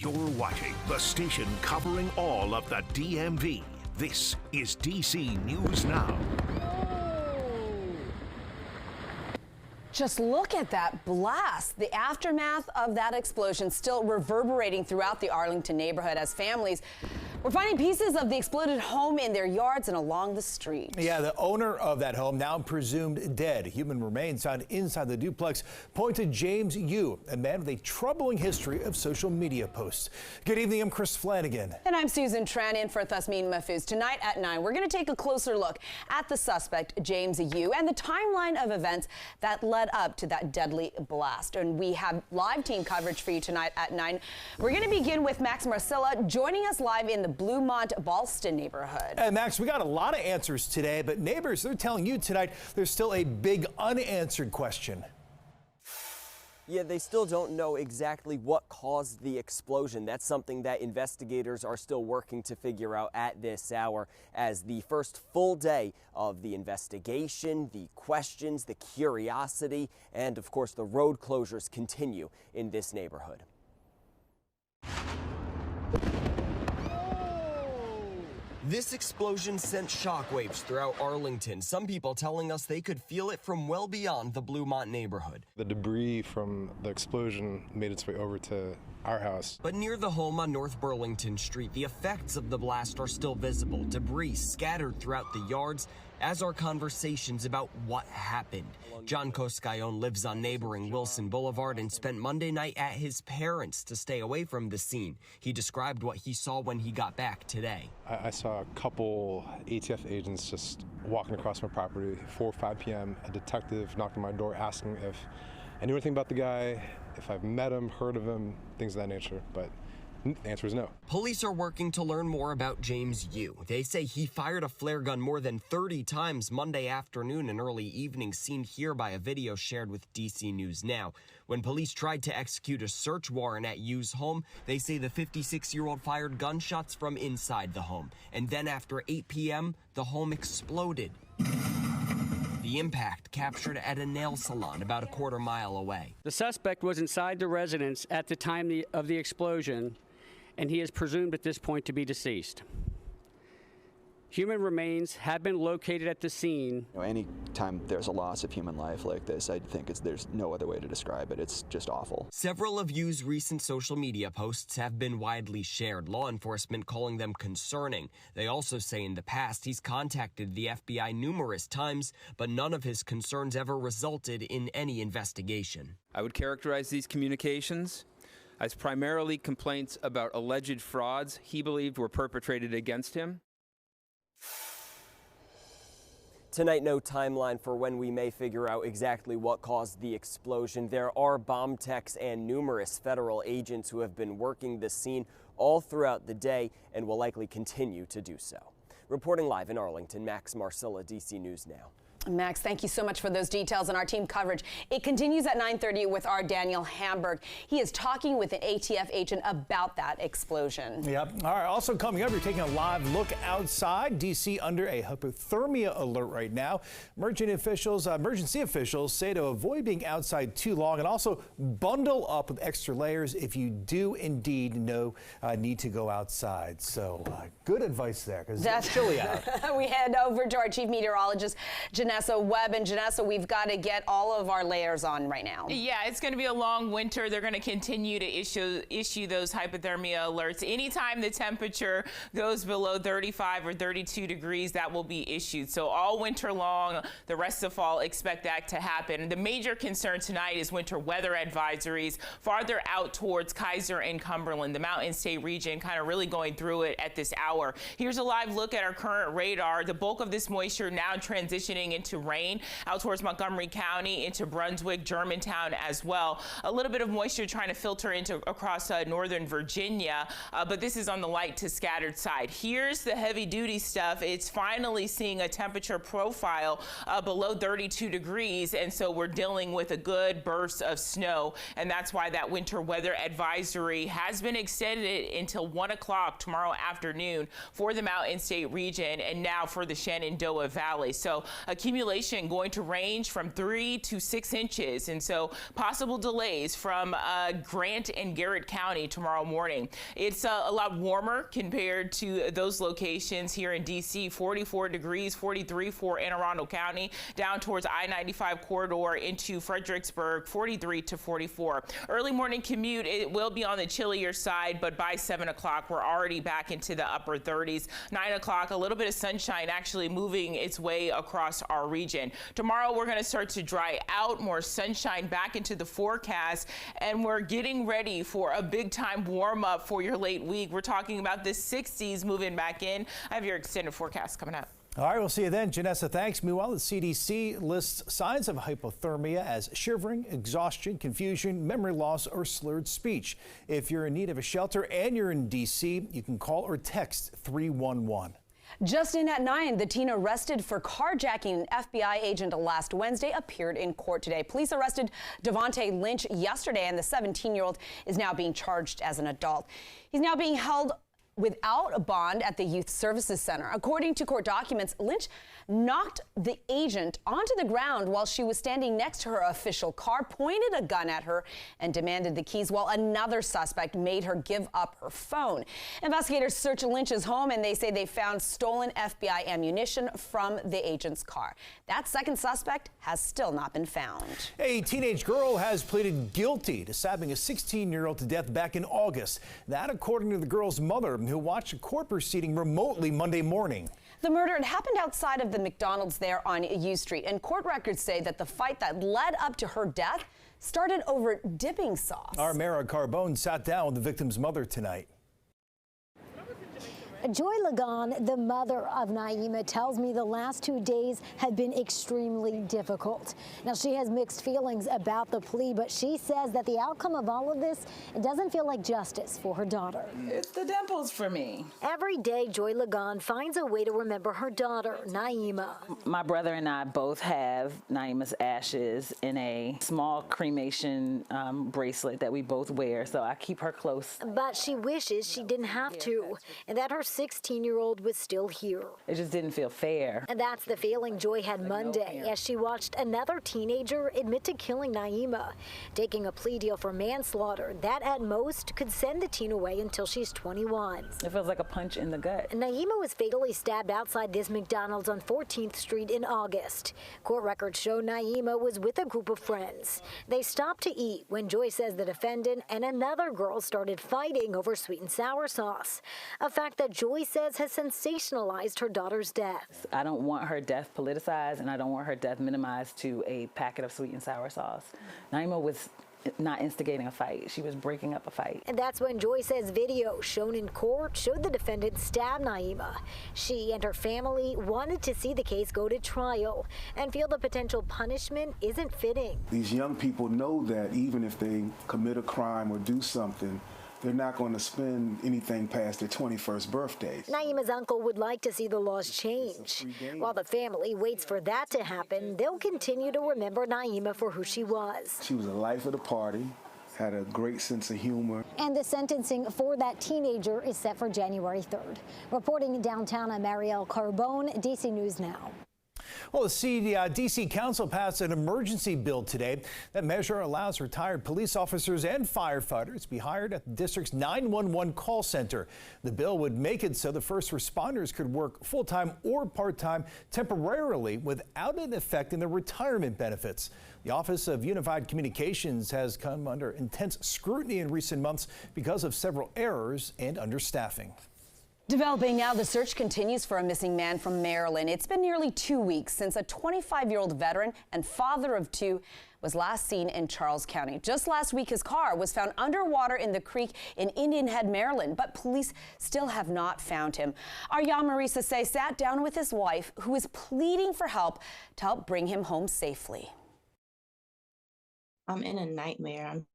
You're watching the station covering all of the DMV. This is DC News Now. Just look at that blast. The aftermath of that explosion still reverberating throughout the Arlington neighborhood as families were finding pieces of the exploded home in their yards and along the street. Yeah, the owner of that home now presumed dead. Human remains found inside the duplex point to James Yu, a man with a troubling history of social media posts. Good evening, I'm Chris Flanagan. And I'm Susan Tran in for Thasmin Mahfouz. Tonight at 9, we're going to take a closer look at the suspect, James Yu, and the timeline of events that led up to that deadly blast. And we have live team coverage for you tonight at 9. We're going to begin with Max Marcilla joining us live in the Bluemont-Ballston neighborhood. And Max, we got a lot of answers today, but neighbors, they're telling you tonight there's still a big unanswered question. Yeah, they still don't know exactly what caused the explosion. That's something that investigators are still working to figure out at this hour, as the first full day of the investigation, the questions, the curiosity, and of course the road closures continue in this neighborhood. This explosion sent shockwaves throughout Arlington. Some people telling us they could feel it from well beyond the Bluemont neighborhood. The debris from the explosion made its way over to our house. But near the home on North Burlington Street, the effects of the blast are still visible. Debris scattered throughout the yards, as are conversations about what happened. John Coscayon lives on neighboring Wilson Boulevard and spent Monday night at his parents' to stay away from the scene. He described what he saw when he got back today. I saw a couple ATF agents just walking across my property, 4 or 5 p.m. A detective knocked on my door asking if I knew anything about the guy, if I've met him, heard of him, things of that nature, but the answer is no. Police are working to learn more about James Yu. They say he fired a flare gun more than 30 times Monday afternoon and early evening, seen here by a video shared with DC News Now. When police tried to execute a search warrant at Yu's home, they say the 56-year-old fired gunshots from inside the home. And then after 8 p.m., the home exploded. The impact captured at a nail salon about a quarter mile away. The suspect was inside the residence at the time of the explosion, and he is presumed at this point to be deceased. Human remains have been located at the scene. Any time there's a loss of human life like this, I think there's no other way to describe it. It's just awful. Several of Yu's recent social media posts have been widely shared, law enforcement calling them concerning. They also say in the past he's contacted the FBI numerous times, but none of his concerns ever resulted in any investigation. I would characterize these communications as primarily complaints about alleged frauds he believed were perpetrated against him. Tonight, no timeline for when we may figure out exactly what caused the explosion. There are bomb techs and numerous federal agents who have been working the scene all throughout the day and will likely continue to do so. Reporting live in Arlington, Max Marcilla, DC News Now. Max, thank you so much for those details and our team coverage. It continues at 9:30 with our Daniel Hamburg. He is talking with an ATF agent about that explosion. Yep. All right. Also coming up, you're taking a live look outside. D.C. under a hypothermia alert right now. Emergency officials say to avoid being outside too long and also bundle up with extra layers if you do indeed need to go outside. So good advice there because it's chilly out. We head over to our chief meteorologist, Janessa Webb. And Janessa, we've got to get all of our layers on right now. Yeah, it's going to be a long winter. They're going to continue to issue those hypothermia alerts. Anytime the temperature goes below 35 or 32 degrees, that will be issued. So all winter long, the rest of fall, expect that to happen. The major concern tonight is winter weather advisories farther out towards Kaiser and Cumberland, the Mountain State region, kind of really going through it at this hour. Here's a live look at our current radar. The bulk of this moisture now transitioning into rain out towards Montgomery County, into Brunswick, Germantown as well. A little bit of moisture trying to filter across northern Virginia, but this is on the light to scattered side. Here's the heavy duty stuff. It's finally seeing a temperature profile below 32 degrees, and so we're dealing with a good burst of snow, and that's why that winter weather advisory has been extended until 1 o'clock tomorrow afternoon for the Mountain State region and now for the Shenandoah Valley. So keep accumulation going to range from 3 to 6 inches, and so possible delays from Grant and Garrett County tomorrow morning. It's a lot warmer compared to those locations here in D.C. 44 degrees, 43 for Anne Arundel County, down towards I-95 corridor into Fredericksburg, 43 to 44. Early morning commute, it will be on the chillier side, but by 7 o'clock, we're already back into the upper 30s. 9 o'clock, a little bit of sunshine actually moving its way across our region. Tomorrow, we're going to start to dry out, more sunshine back into the forecast, and we're getting ready for a big time warm up for your late week. We're talking about the 60s moving back in. I have your extended forecast coming up. All right, we'll see you then. Janessa, thanks. Meanwhile, the CDC lists signs of hypothermia as shivering, exhaustion, confusion, memory loss, or slurred speech. If you're in need of a shelter and you're in D.C., you can call or text 311. Just in at 9, the teen arrested for carjacking an FBI agent last Wednesday appeared in court today. Police arrested Devontae Lynch yesterday, and the 17-year-old is now being charged as an adult. He's now being held without a bond at the Youth Services Center. According to court documents, Lynch knocked the agent onto the ground while she was standing next to her official car, pointed a gun at her, and demanded the keys, while another suspect made her give up her phone. Investigators searched Lynch's home, and they say they found stolen FBI ammunition from the agent's car. That second suspect has still not been found. A teenage girl has pleaded guilty to stabbing a 16-year-old to death back in August. That, according to the girl's mother, who watched a court proceeding remotely Monday morning. The murder had happened outside of the McDonald's there on U Street, and court records say that the fight that led up to her death started over dipping sauce. Our Mara Carbone sat down with the victim's mother tonight. Joy Lagan, the mother of Naima, tells me the last 2 days have been extremely difficult. Now, she has mixed feelings about the plea, but she says that the outcome of all of this, it doesn't feel like justice for her daughter. It's the dimples for me. Every day, Joy Lagan finds a way to remember her daughter, Naima. My brother and I both have Naima's ashes in a small cremation bracelet that we both wear, so I keep her close. But she wishes she didn't have to, and that her 16-year-old was still here. It just didn't feel fair. And that's the feeling Joy had Monday as she watched another teenager admit to killing Naima, taking a plea deal for manslaughter that at most could send the teen away until she's 21. It feels like a punch in the gut. Naima was fatally stabbed outside this McDonald's on 14th Street in August. Court records show Naima was with a group of friends. They stopped to eat when Joy says the defendant and another girl started fighting over sweet and sour sauce, a fact that Joy says has sensationalized her daughter's death. I don't want her death politicized, and I don't want her death minimized to a packet of sweet and sour sauce. Naima was not instigating a fight. She was breaking up a fight. And that's when Joy says video shown in court showed the defendant stab Naima. She and her family wanted to see the case go to trial and feel the potential punishment isn't fitting. These young people know that even if they commit a crime or do something, they're not going to spend anything past their 21st birthdays. Naima's uncle would like to see the laws change. While the family waits for that to happen, they'll continue to remember Naima for who she was. She was the life of the party, had a great sense of humor. And the sentencing for that teenager is set for January 3rd. Reporting in downtown, I'm Marielle Carbone, DC News Now. Well, the D.C. Council passed an emergency bill today. That measure allows retired police officers and firefighters to be hired at the district's 911 call center. The bill would make it so the first responders could work full-time or part-time temporarily without it affecting their retirement benefits. The Office of Unified Communications has come under intense scrutiny in recent months because of several errors and understaffing. Developing now, the search continues for a missing man from Maryland. It's been nearly 2 weeks since a 25-year-old veteran and father of two was last seen in Charles County. Just last week, his car was found underwater in the creek in Indian Head, Maryland, but police still have not found him. Our Marisa Say sat down with his wife, who is pleading for help to help bring him home safely. I'm in a nightmare. I'm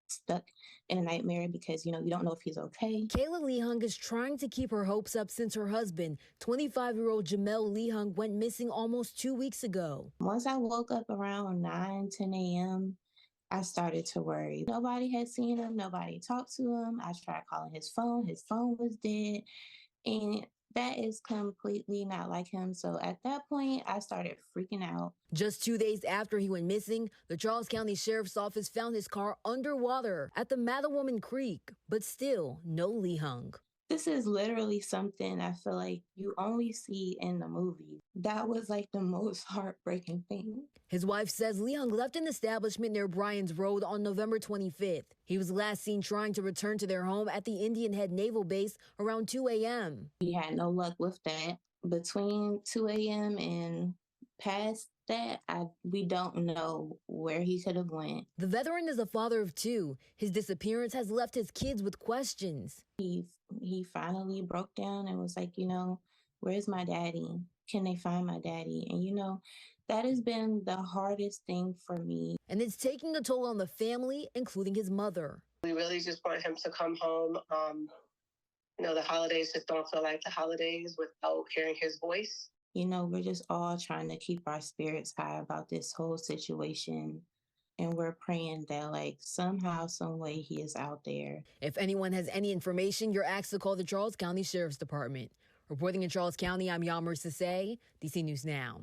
stuck in a nightmare because, you don't know if he's okay. Kayla Lehung is trying to keep her hopes up since her husband, 25-year-old Jamel Lehung, went missing almost 2 weeks ago. Once I woke up around 9, 10 a.m., I started to worry. Nobody had seen him. Nobody talked to him. I tried calling his phone. His phone was dead. And That is completely not like him. So at that point, I started freaking out. Just 2 days after he went missing, the Charles County Sheriff's Office found his car underwater at the Mattawoman Creek, but still no Lee Hung. This is literally something I feel like you only see in the movie. That was like the most heartbreaking thing. His wife says Lee Hung left an establishment near Bryan's Road on November 25th. He was last seen trying to return to their home at the Indian Head Naval Base around 2 a.m. We had no luck with that. Between 2 a.m. and past that, we don't know where he could have went. The veteran is a father of 2. His disappearance has left his kids with questions. He finally broke down and was like, where's my daddy? Can they find my daddy? And, that has been the hardest thing for me. And it's taking a toll on the family, including his mother. We really just want him to come home. The holidays just don't feel like the holidays without hearing his voice. We're just all trying to keep our spirits high about this whole situation. And we're praying that, somehow, some way he is out there. If anyone has any information, you're asked to call the Charles County Sheriff's Department. Reporting in Charles County, I'm Yammer Sasay, DC News Now.